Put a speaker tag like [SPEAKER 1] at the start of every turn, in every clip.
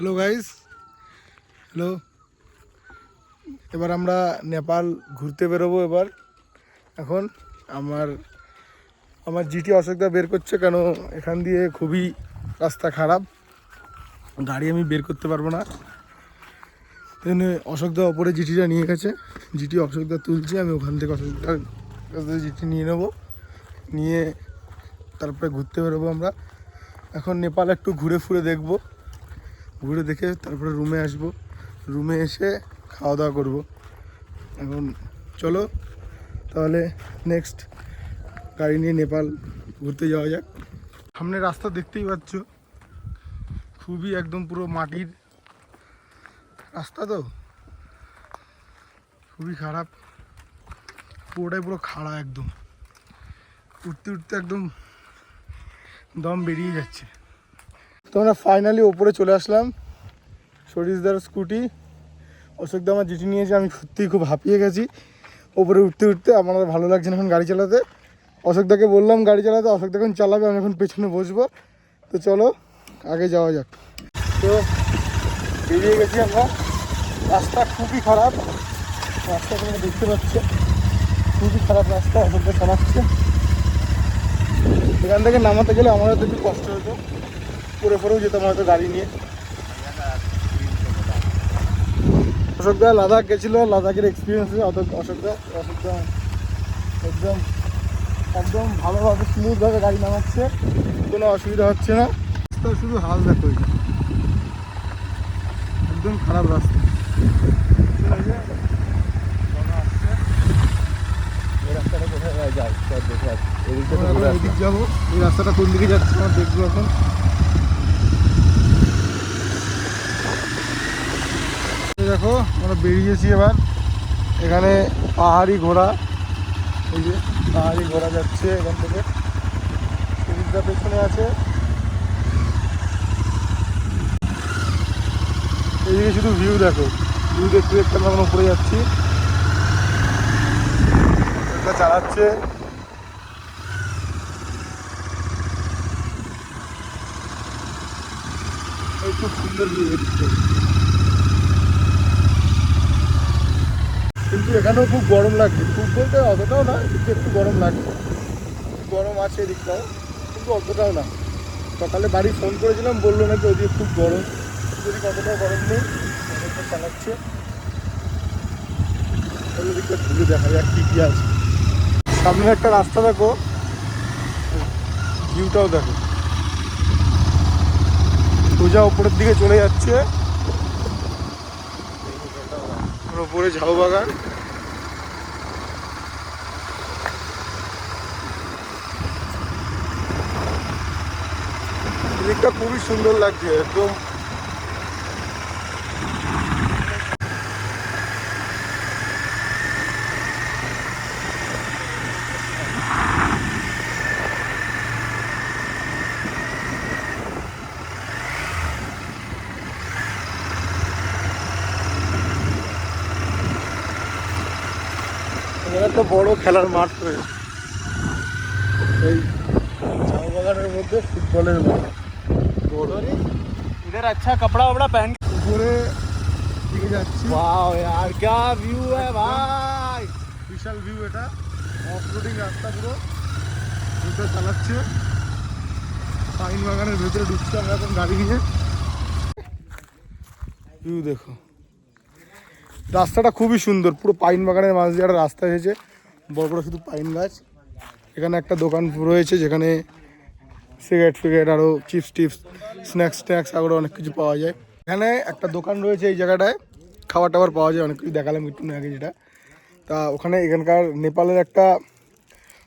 [SPEAKER 1] Hello guys, hello. এবার আমরা নেপাল ঘুরতে বেরোবো। এখন আমার আমার জিটি অশোকদা বের করছে, কেন এখান দিয়ে খুবই রাস্তা খারাপ, গাড়ি আমি বের করতে পারবো না। এখানে অশোকদা ওপরে জিটিটা নিয়ে গেছে, জিটি অশোকদা তুলছে, আমি ওখান থেকে অশোকদার কাছে জিটি নিয়ে নেবো, নিয়ে তারপরে ঘুরতে বেরোবো আমরা। এখন নেপাল একটু ঘুরে ফুরে দেখবো, ঘুরে দেখে তারপরে রুমে আসবো, রুমে এসে খাওয়া দাওয়া করবো। এখন চলো তাহলে নেক্সট গাড়ি নিয়ে নেপাল ঘুরতে যাওয়া যাক। সামনে রাস্তা দেখতেই পাচ্ছ, খুবই একদম পুরো মাটির রাস্তা, তো খুবই খারাপ, পুরোটাই পুরো খাড়া, একদম উঠতে উঠতে একদম দম বেরিয়ে যাচ্ছে। তো আমরা ফাইনালি ওপরে চলে আসলাম। সরিষদার স্কুটি, অশোকদা আমার জিটি নিয়েছে, আমি সত্যিই খুব হাঁপিয়ে গেছি ওপরে উঠতে উঠতে। আমার আর ভালো লাগছে না এখন গাড়ি চালাতে। অশোকদাকে বললাম গাড়ি চালাতে, অশোকদা এখন চালাবে, আমি এখন পেছনে বসবো। তো চলো আগে যাওয়া যাক। তো বেরিয়ে গেছি আমরা, রাস্তা খুবই খারাপ, রাস্তা তোমরা দেখতে পাচ্ছ, খুবই খারাপ রাস্তা। অশোকদা চালাচ্ছে, এখান থেকে নামাতে গেলে আমারও তো একটু কষ্ট হতো, পরে পরেও যেতাম হয়তো গাড়ি নিয়ে। অশোকদা লাদাখ গেছিলো, লাদাখের এক্সপিরিয়েন্স অশোকদা একদম একদম ভালোভাবে স্মুথভাবে গাড়ি নামাচ্ছে, কোনো অসুবিধা হচ্ছে না। রাস্তা শুধু হাল দেখো, একদম খারাপ রাস্তা। এদিক যাবো, এই রাস্তাটা কোন দিকে যাচ্ছে আমার দেখবো এখন। দেখো আমরা বেরিয়েছি এবার, এখানে পাহাড়ি ঘোড়া, এই যে পাহাড়ি ঘোড়া যাচ্ছে এখান থেকে, সুবিধা পেছনে আছে। এইদিকে শুধু ভিউ দেখো, ভিউ দেখতে দেখতে আমরা এখন উপরে যাচ্ছি, এটা চালাচ্ছে। এই খুব সুন্দর ভিউ দেখতে, কিন্তু এখানেও খুব গরম লাগছে, খুব বলতে অতটাও না, কিন্তু একটু গরম লাগছে, গরম আছে এদিকটাও, কিন্তু অতটাও না। সকালে বাড়ি ফোন করেছিলাম, বললো নাকি ওদিকে খুব গরম, যদি কতটাও গরম নেই, গরমটা চালাচ্ছে। তাহলে দিকটা ঘুরে দেখা যাক কী কী আছে। সামনে একটা রাস্তা দেখো, ভিউটাও দেখো, সোজা উপরের দিকে চলে যাচ্ছে, উপরে ঝাউ বাগান। দিকটা খুবই সুন্দর লাগছে একদম। একটা বড় খেলার মাঠ রয়েছে, এই ঝাউ বাগানের মধ্যে ফুটবলের মাঠ।
[SPEAKER 2] इधर अच्छा कपड़ा वपड़ा पहन
[SPEAKER 1] উপরে দিকে যাচ্ছি,
[SPEAKER 2] वाओ यार क्या व्यू है भाई।
[SPEAKER 1] বিশাল ভিউ, এটা অফ রোডিং রাস্তা, পুরো এটা চালাচ্ছে, পাইন বাগানের ভেতরে ঢুকছে আমরা এখন গাড়ি নিয়ে। ভিউ দেখো, রাস্তাটা খুবই সুন্দর, পুরো পাইন বাগানের মাঝ দিয়ে একটা রাস্তা এসেছে, বড় বড় শুধু পাইন গাছ। এখানে একটা দোকান রয়েছে যেখানে সিগারেট ফিগারেট আরও চিপস টিপস স্ন্যাক্স আরও অনেক কিছু পাওয়া যায়। এখানে একটা দোকান রয়েছে এই জায়গাটায়, খাবার টাবার পাওয়া যায়, অনেক কিছু দেখালাম একটু আগে যেটা। তা ওখানে এখানকার নেপালের একটা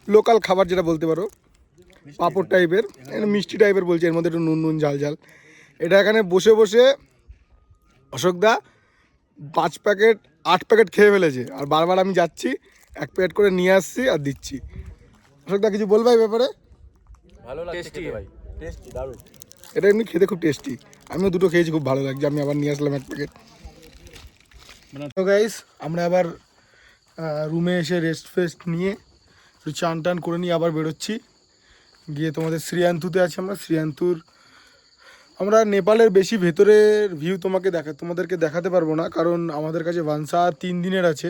[SPEAKER 1] লোকাল খাবার যেটা বলতে পারো, পাঁপড় টাইপের, মিষ্টি টাইপের বলছে, এর মধ্যে একটু নুন নুন ঝাল ঝাল। এটা এখানে বসে বসে অশোকদা 8 প্যাকেট খেয়ে ফেলেছে, আর বারবার আমি যাচ্ছি 1 প্যাকেট করে নিয়ে আসছি আর দিচ্ছি। অশোকদা কিছু বলবে এই ব্যাপারে?
[SPEAKER 2] ভালো লাগছে খেতে ভাই, টেস্টি দারুণ।
[SPEAKER 1] এটা এমনি খেতে খুব টেস্টি, আমিও দুটো খেয়েছি, খুব ভালো লাগছে, আমি আবার নিয়ে আসলাম 1 প্যাকেট। তো গাইস আমরা আবার রুমে এসে রেস্ট ফেস্ট নিয়ে একটু চান টান করে নিয়ে আবার বেরোচ্ছি, গিয়ে তোমাদের শ্রীয়ান্তুতে আছি আমরা, শ্রীয়ান্তুর আমরা নেপালের বেশি ভেতরের ভিউ তোমাদেরকে দেখাতে পারবো না, কারণ আমাদের কাছে ভানসা 3 দিনের আছে।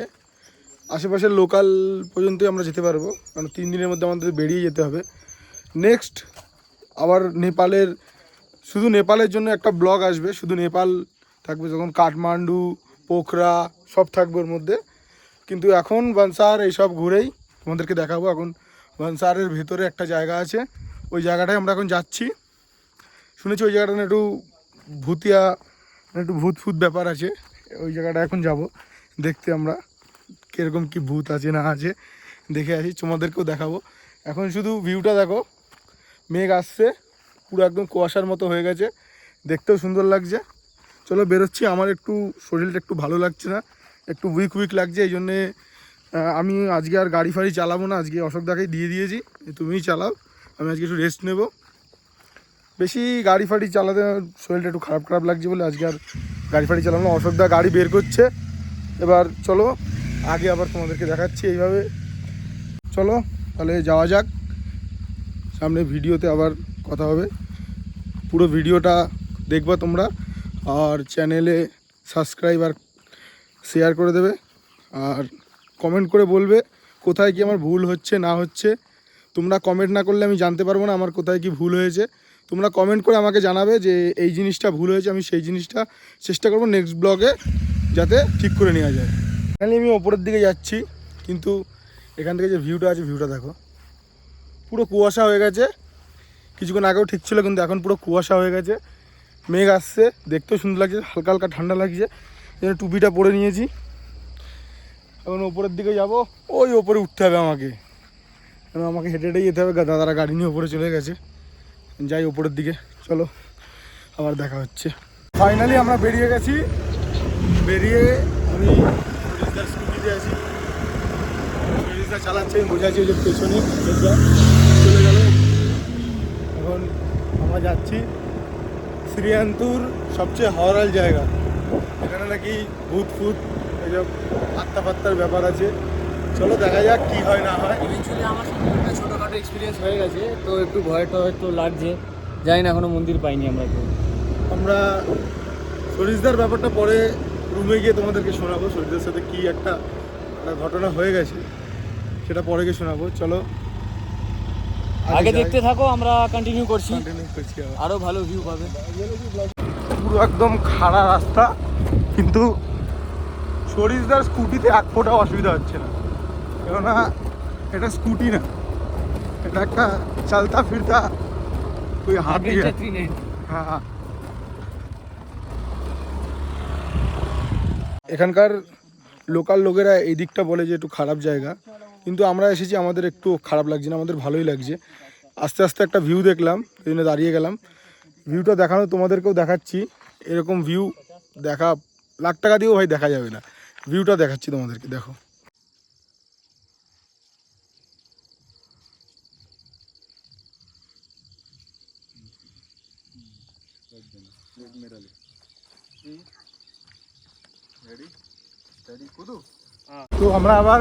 [SPEAKER 1] আশেপাশের লোকাল পর্যন্তই আমরা যেতে পারবো, কারণ 3 দিনের মধ্যে আমাদের বেরিয়ে যেতে হবে। নেক্সট আবার শুধু নেপালের জন্য একটা ব্লগ আসবে, শুধু নেপাল থাকবে, যখন কাঠমান্ডু, পোখরা সব থাকবে ওর মধ্যে। কিন্তু এখন ভানসার এইসব ঘুরেই তোমাদেরকে দেখাবো। এখন ভানসারের ভেতরে একটা জায়গা আছে, ওই জায়গাটায় আমরা এখন যাচ্ছি। শুনেছি ওই জায়গাটা একটু ভূতিয়া, একটু ভূত ব্যাপার আছে। ওই জায়গাটা এখন যাব দেখতে, আমরা কীরকম কি ভূত আছে না আছে দেখে আসি, তোমাদেরকেও দেখাবো। এখন শুধু ভিউটা দেখো, মেঘ আসছে, পুরো একদম কুয়াশার মতো হয়ে গেছে, দেখতেও সুন্দর লাগছে। চলো বেরোচ্ছি। আমার একটু শরীরটা একটু ভালো লাগছে না, একটু উইক লাগছে, এই জন্যে আমি আজকে আর গাড়ি ফাড়ি চালাবো না। আজকে অশোকদাকেই দিয়ে দিয়েছি, তুমিই চালাও, আমি আজকে একটু রেস্ট নেব। বেশি গাড়ি ফাড়ি চালাতে শরীরটা একটু খারাপ লাগছে বলে আজকে আর গাড়ি ফাড়ি চালাবো না। অশোকদা গাড়ি বের করছে, এবার চলো আগে আবার তোমাদেরকে দেখাচ্ছি এইভাবে। চলো তাহলে যাওয়া যাক, সামনে ভিডিওতে আবার কথা হবে। পুরো ভিডিওটা দেখবা তোমরা, আর চ্যানেলে সাবস্ক্রাইব আর শেয়ার করে দেবে, আর কমেন্ট করে বলবে কোথায় কি আমার ভুল হচ্ছে না হচ্ছে। তোমরা কমেন্ট না করলে আমি জানতে পারবো না আমার কোথায় কি ভুল হয়েছে। তোমরা কমেন্ট করে আমাকে জানাবে যে এই জিনিসটা ভুল হয়েছে, আমি সেই জিনিসটা চেষ্টা করবো নেক্সট ব্লগে যাতে ঠিক করে নেওয়া যায়। ফাইনালি আমি ওপরের দিকে যাচ্ছি, কিন্তু এখান থেকে যে ভিউটা আছে, ভিউটা দেখো, পুরো কুয়াশা হয়ে গেছে। কিছুক্ষণ আগেও ঠিক ছিল, কিন্তু এখন পুরো কুয়াশা হয়ে গেছে, মেঘ আসছে, দেখতেও সুন্দর লাগছে, হালকা হালকা ঠান্ডা লাগছে, যেন টুপিটা পরে নিয়েছি। এখন ওপরের দিকে যাব, ওই ওপরে উঠতে হবে আমাকে, কেন আমাকে হেঁটে যেতে হবে। দাদারা গাড়ি নিয়ে ওপরে চলে গেছে, যাই ওপরের দিকে। চলো আবার দেখা হচ্ছে। ফাইনালি আমরা বেরিয়ে গেছি, বেরিয়ে আমি সরিষদার স্কুটিতে আছি, সরিষদা চালাচ্ছে, আমি বোঝাচ্ছি ওই যে পেছনে চলে গেল। এখন আমরা যাচ্ছি শ্রীয়ান্তুর সবচেয়ে হাওড়াল জায়গা, এখানে নাকি ভূত এইসব আত্মার ব্যাপার আছে। চলো দেখা যাক কি হয় না হয়।
[SPEAKER 3] ইভেনচুয়ালি আমার সাথে একটা ছোটোখাটো এক্সপিরিয়েন্স হয়ে গেছে, তো একটু ভয়টা হয়তো লাগছে, জানি না এখনও মন্দির পাইনি আমরা কেউ।
[SPEAKER 1] আমরা সরিষদার ব্যাপারটা পরে রুমে গিয়ে তোমাদেরকে শোনাবো, সরিষদার সাথে কি একটা ঘটনা হয়ে গেছে সেটা পরে গিয়ে শোনাবো। চলো
[SPEAKER 3] আগে দেখতে থাকো, আমরা কন্টিনিউ করছি,
[SPEAKER 1] করছি আবার।
[SPEAKER 3] আরও ভালো ভিউ পাবে।
[SPEAKER 1] পুরো একদম খাড়া রাস্তা, কিন্তু সরিষদার স্কুটিতে এক ফোঁটাও অসুবিধা হচ্ছে না, কেননা এটা স্কুটি না, এটা একটা চালতা ফিরতা ওই হাতি। হ্যাঁ, এখানকার লোকাল লোকেরা এই দিকটা বলে যে একটু খারাপ জায়গা, কিন্তু আমরা এসেছি, আমাদের একটু খারাপ লাগছে না, আমাদের ভালোই লাগছে। আস্তে আস্তে একটা ভিউ দেখলাম, এই জন্য দাঁড়িয়ে গেলাম। ভিউটা দেখানো তোমাদেরকেও দেখাচ্ছি, এরকম ভিউ দেখা লাখ টাকা দিয়েও ভাই দেখা যাবে না। ভিউটা দেখাচ্ছি তোমাদেরকে, দেখো। তো আমরা আবার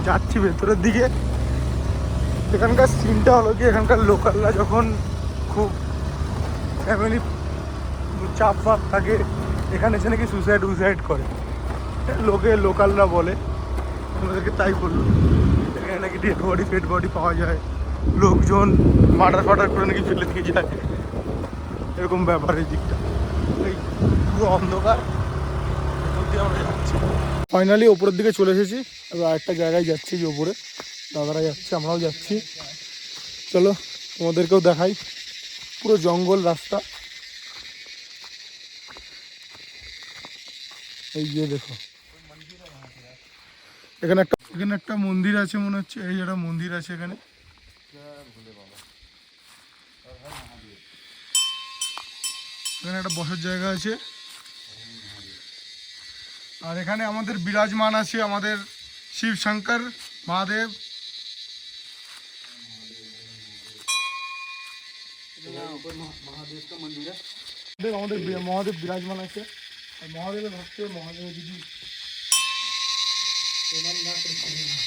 [SPEAKER 1] যাচ্ছি ভেতরের দিকে। এখানকার সিনটা হলো কি, এখানকার লোকালরা যখন খুব ফ্যামিলি চাপ থাকে, এখানে এসে নাকি সুইসাইড করে, লোকালরা বলে, আমাদেরকে তাই বললো। এখানে নাকি ডেড বডি পাওয়া যায়, লোকজন মার্ডার করে নাকি ফেলে দিয়ে যায়, এরকম ব্যাপার। এই দিকটা এই পুরো অন্ধকার, আমরা যাচ্ছি। ফাইনালি ওপরের দিকে চলে এসেছি, এবার আরেকটা জায়গায় যাচ্ছি, যে ওপরে দাদারা যাচ্ছে, আমরাও যাচ্ছি। চলো তোমাদেরকেও দেখাই, পুরো জঙ্গল রাস্তা, এই যে দেখো এখানে একটা মন্দির আছে মনে হচ্ছে, এই একটা মন্দির আছে এখানে। এখানে একটা বসার জায়গা আছে, আর এখানে আমাদের বিরাজমান আছে আমাদের শিব শঙ্কর মহাদেব। আমাদের মহাদেব বিরাজমান আছে, আর মহাদেবের ভক্ত, মহাদেবের যদি প্রণাম না করে চলে না।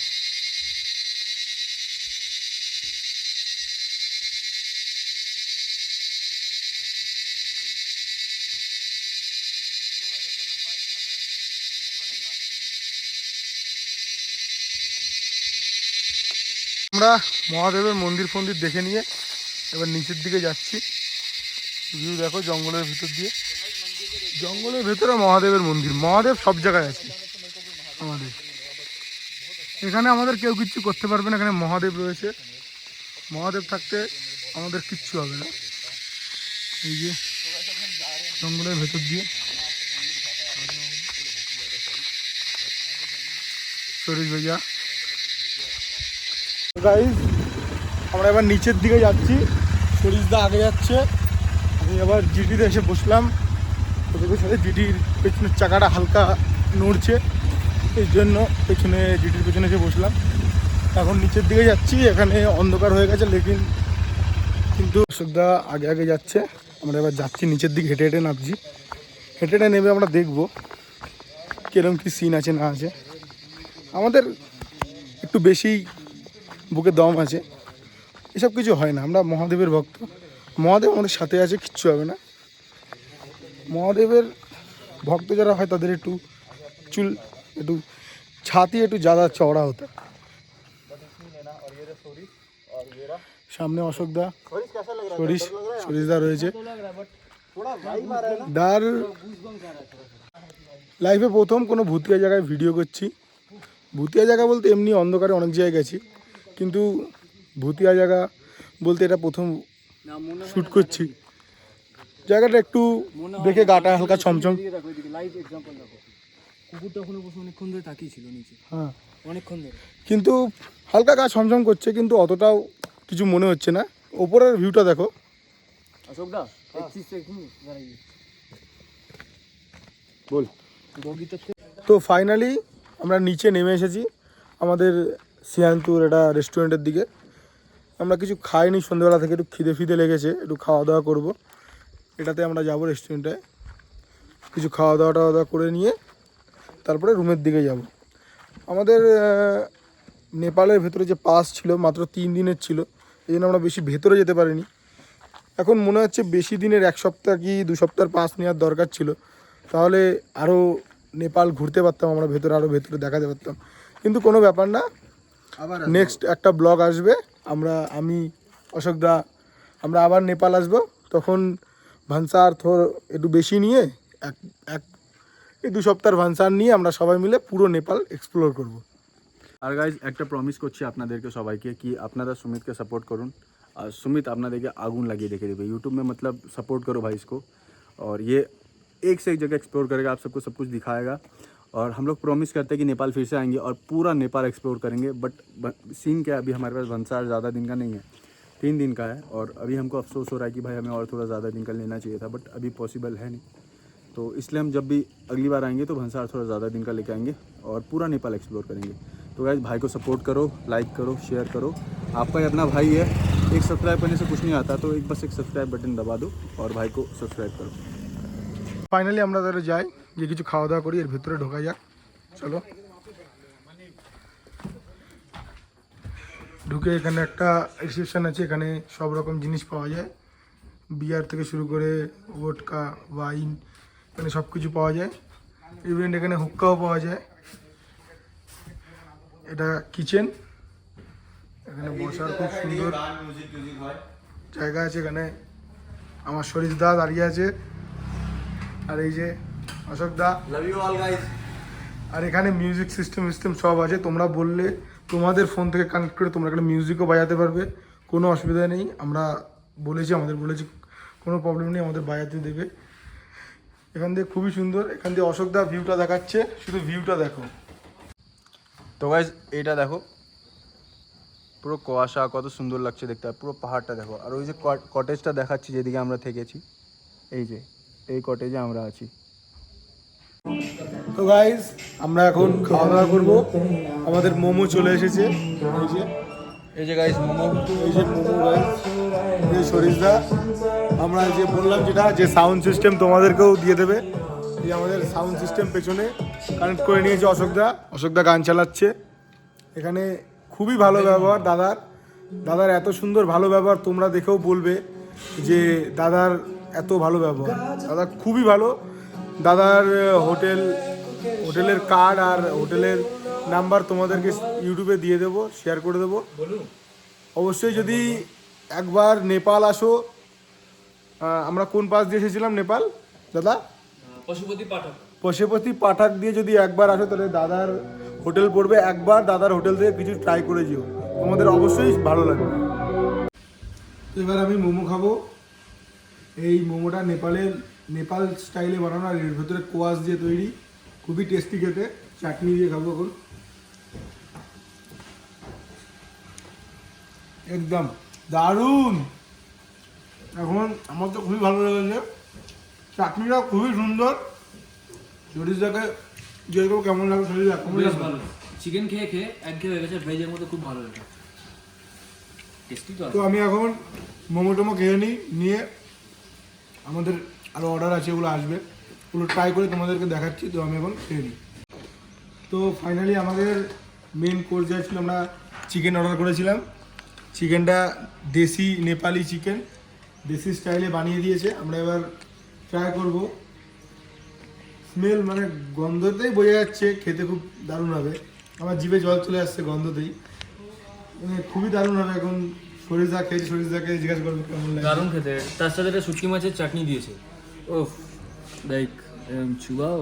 [SPEAKER 1] আমরা মহাদেবের মন্দির ফন্দির দেখে নিয়ে এবার নিচের দিকে যাচ্ছি। ভিউ দেখো জঙ্গলের ভিতর দিয়ে, জঙ্গলের ভেতরে মহাদেবের মন্দির। মহাদেব সব জায়গায় আছে আমাদের এখানে, আমাদের কেউ কিচ্ছু করতে পারবে না। এখানে মহাদেব রয়েছে, মহাদেব থাকতে আমাদের কিচ্ছু হবে না। এই যে জঙ্গলের ভেতর দিয়ে সরিষ ভাইয়া গাইস, আমরা এবার নিচের দিকে যাচ্ছি। সরিষদা আগে যাচ্ছে, আমি আবার জিটিতে এসে বসলাম। ওদের সাথে জিটির পেছনের চাকাটা হালকা নড়ছে, এই জন্য পেছনে জিটির পেছনে এসে বসলাম। এখন নিচের দিকে যাচ্ছি, এখানে অন্ধকার হয়ে গেছে কিন্তু অশোকদা আগে আগে যাচ্ছে। আমরা এবার যাচ্ছি নিচের দিকে, হেঁটে হেঁটে নামছি। হেঁটে হেঁটে নেমে আমরা দেখবো কিরকম কী সিন আছে না আছে। আমাদের একটু বেশি বুকে দম আছে, এসব কিছু হয় না। আমরা মহাদেবের ভক্ত, মহাদেব আমাদের সাথে আছে, কিচ্ছু হবে না। মহাদেবের ভক্ত যারা হয় তাদের একটু চুল, একটু ছাতি একটু ज़्यादा চওড়া হতো। সামনে অশোকদা, সরিষদা রয়েছে। দার লাইফে প্রথম কোনো ভূতিয়া জায়গায় ভিডিও করছি। ভূতিয়া জায়গা বলতে এমনি অন্ধকারে অনেক জায়গায় গেছি, কিন্তু ভূতিয়া জায়গা বলতে এটা প্রথম শ্যুট করছি। জায়গাটা একটু দেখে গাটা হালকা ছমছম।
[SPEAKER 3] কুকুরটা ওখানে বসে অনেকক্ষণ ধরে তাকিয়ে ছিল নিচে,
[SPEAKER 1] হ্যাঁ
[SPEAKER 3] অনেকক্ষণ ধরে,
[SPEAKER 1] কিন্তু হালকা গা ছমছম করছে, কিন্তু অতটাও কিছু মনে হচ্ছে না। ওপরের ভিউটা দেখো।
[SPEAKER 3] অশোকদা
[SPEAKER 1] বল। তো ফাইনালি আমরা নিচে নেমে এসেছি আমাদের সিয়ান্তুর একটা রেস্টুরেন্টের দিকে। আমরা কিছু খাইনি সন্ধ্যেবেলা থেকে, একটু খিদে ফিদে লেগেছে, একটু খাওয়া দাওয়া করবো। এটাতে আমরা যাবো রেস্টুরেন্টে, কিছু খাওয়া দাওয়া করে নিয়ে তারপরে রুমের দিকে যাব। আমাদের নেপালের ভেতরে যে পাস ছিল মাত্র 3 দিনের ছিল, এই জন্য আমরা বেশি ভেতরে যেতে পারিনি। এখন মনে হচ্ছে বেশি দিনের 1 সপ্তাহ কি 2 সপ্তাহের পাস নেওয়ার দরকার ছিল, তাহলে আরও নেপাল ঘুরতে পারতাম, আমরা ভেতরে আরও ভেতরে দেখাতে পারতাম। কিন্তু কোনো ব্যাপার না, আবার নেক্সট একটা ব্লগ আসবে। আমি অশোকদা আমরা আবার নেপাল আসবো, তখন ভানসার থোর একটু বেশি নিয়ে এই 2 সপ্তাহের ভানসার নিয়ে আমরা সবাই মিলে পুরো নেপাল এক্সপ্লোর করব।
[SPEAKER 2] আর গাইজ একটা প্রমিস করছি আপনাদেরকে সবাইকে কি আপনারা সুমিতকে সাপোর্ট করুন। আর সুমিত আপনাদেরকে আগুন লাগিয়ে দেখে देবে यूट्यूब में, मतलब सपोर्ट करो भाई इसको। और ये एक से एक जगह एक्सप्लोर करेगा, आप सबको सब कुछ दिखाएगा। और हम लोग प्रॉमिस करते हैं कि नेपाल फिर से आएंगे और पूरा नेपाल एक्सप्लोर करेंगे। बट सीन क्या है, अभी हमारे पास भंसार ज़्यादा दिन का नहीं है, 3 दिन का है। और अभी हमको अफसोस हो रहा है कि भाई हमें और थोड़ा ज़्यादा दिन का लेना चाहिए था, बट अभी पॉसिबल है नहीं। तो इसलिए हम जब भी अगली बार आएंगे तो भंसार थोड़ा ज़्यादा दिन का लेके आएंगे और पूरा नेपाल एक्सप्लोर करेंगे। तो गाइस भाई को सपोर्ट करो, लाइक करो, शेयर करो। आपका ही अपना भाई है, एक सब्सक्राइब करने से कुछ नहीं आता, तो एक बस एक सब्सक्राइब बटन दबा दो और भाई को सब्सक्राइब करो।
[SPEAKER 1] ফাইনালি আমরা তাহলে যাই, গিয়ে কিছু খাওয়া দাওয়া করি, এর ভিতরে ঢোকা যাক। চলো ঢুকে, এখানে একটা রিসেপশন আছে, এখানে সব রকম জিনিস পাওয়া যায়, বিয়ার থেকে শুরু করে ভোডকা, ওয়াইন, এখানে সব কিছু পাওয়া যায়। ইভেন এখানে হুক্কাও পাওয়া যায়। এটা কিচেন, এখানে বসার খুব সুন্দর জায়গা আছে। এখানে আমার সরিষদা দাঁড়িয়ে আছে, আর এই যে অশোকদা,
[SPEAKER 2] লাভ ইউ অল গাইস।
[SPEAKER 1] আর এখানে মিউজিক সিস্টেম সব আছে। তোমরা বললে তোমাদের ফোন থেকে কানেক্ট করে তোমরা এখানে মিউজিকও বাজাতে পারবে, কোনো অসুবিধা নেই। আমাদের বলেছি কোনো প্রবলেম নেই, আমাদের বাজাতে দেবে। এখান থেকে খুবই সুন্দর, এখান দিয়ে অশোকদা ভিউটা দেখাচ্ছে, শুধু ভিউটা দেখো।
[SPEAKER 2] তো গাইজ এটা দেখো, পুরো কুয়াশা, কত সুন্দর লাগছে দেখতে, পুরো পাহাড়টা দেখো। আর ওই যে কটেজটা দেখাচ্ছি যেদিকে আমরা থেকেছি, এই কটেজে আমরা আছি।
[SPEAKER 1] তো গাইজ আমরা এখন খাওয়া দাওয়া করবো। আমাদের মোমো চলে এসেছে,
[SPEAKER 2] এই যে গাইজ মোমো,
[SPEAKER 1] এই যে মোমো গাইজ, এই সরিষদা। আমরা যে বললাম যেটা, যে সাউন্ড সিস্টেম তোমাদেরকেও দিয়ে দেবে, এই আমাদের সাউন্ড সিস্টেম পেছনে কানেক্ট করে নিয়েছে অশোকদা গান চালাচ্ছে। এখানে খুবই ভালো ব্যবহার দাদার এত সুন্দর ভালো ব্যবহার, তোমরা দেখেও বলবে যে দাদার এত ভালো ব্যবহার। দাদা খুবই ভালো। দাদার হোটেলের কার্ড আর হোটেলের নাম্বার তোমাদেরকে ইউটিউবে দিয়ে দেবো, শেয়ার করে দেবো। অবশ্যই যদি একবার নেপাল আসো, আমরা কোন পাস দিয়ে এসেছিলাম নেপাল দাদা? পশুপতি পাঠক দিয়ে যদি একবার আসো তাহলে দাদার হোটেল পড়বে, একবার দাদার হোটেল থেকে কিছু ট্রাই করে যেও, তোমাদের অবশ্যই ভালো লাগবে। তো এবার আমি মোমো খাবো। এই মোমোটা নেপাল স্টাইলে বানানো, আর এর ভেতরে কোয়াশ দিয়ে তৈরি, খুবই টেস্টি খেতে। চাটনি দিয়ে খাবো এখন, একদম দারুণ। এখন আমার তো খুবই ভালো লেগেছে, চাটনিটা খুবই সুন্দর। শরীরটাকে যেরকম কেমন লাগে শরীর কেমন
[SPEAKER 3] বেশ
[SPEAKER 1] লাগে।
[SPEAKER 3] ভালো। চিকেন খেয়ে খেয়ে একঘেয়ে হয়ে গেছে, ভেজের মধ্যে খুব ভালো লাগে। টেস্টি তো
[SPEAKER 1] তো আমি এখন মোমো টোমো খেয়ে নিয়ে আমাদের আরও অর্ডার আছে, ওগুলো আসবে, ওগুলো ট্রাই করে তোমাদেরকে দেখাচ্ছি। তো আমি এখন খেয়ে নিই। তো ফাইনালি আমাদের মেন কোর্স যা ছিল, আমরা চিকেন অর্ডার করেছিলাম। চিকেনটা দেশি নেপালি চিকেন, দেশি স্টাইলে বানিয়ে দিয়েছে। আমরা এবার ট্রাই করব। স্মেল মানে গন্ধতেই বোঝা যাচ্ছে খেতে খুব দারুণ হবে। আমার জিভে জল চলে আসছে গন্ধতেই, মানে খুবই দারুণ হবে। এখন সরিষা খেয়েছি, সরিষাকে জিজ্ঞাসা করবো কেমন লাগে।
[SPEAKER 3] দারুণ খেতে। তার সাথে একটা শুটকি মাছের চাটনি দিয়েছে। ওফ, লাইক চুবাও।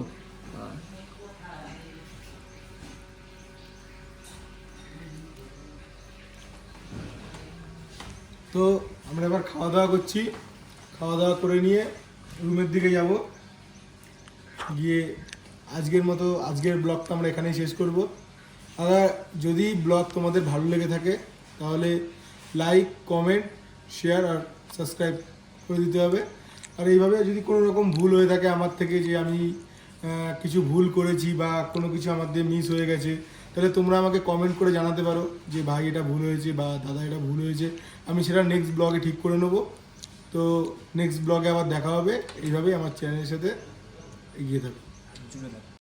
[SPEAKER 1] তো আমরা এবার খাওয়া দাওয়া করছি, খাওয়া দাওয়া করে নিয়ে রুমের দিকে যাব, গিয়ে আজকের ব্লগটা আমরা এখানেই শেষ করব। আর যদি ব্লগ তোমাদের ভালো লেগে থাকে তাহলে লাইক, কমেন্ট, শেয়ার আর সাবস্ক্রাইব করে দিতে হবে। আর এইভাবে যদি কোনো রকম ভুল হয়ে থাকে আমার থেকে, যে আমি কিছু ভুল করেছি বা কোনো কিছু আমার দিয়ে মিস হয়ে গেছে, তাহলে তোমরা আমাকে কমেন্ট করে জানাতে পারো যে ভাই এটা ভুল হয়েছে বা দাদা এটা ভুল হয়েছে। আমি সেটা নেক্সট ব্লগে ঠিক করে নেবো। তো নেক্সট ব্লগে আবার দেখা হবে। এইভাবেই আমার চ্যানেলের সাথে এগিয়ে থাকো।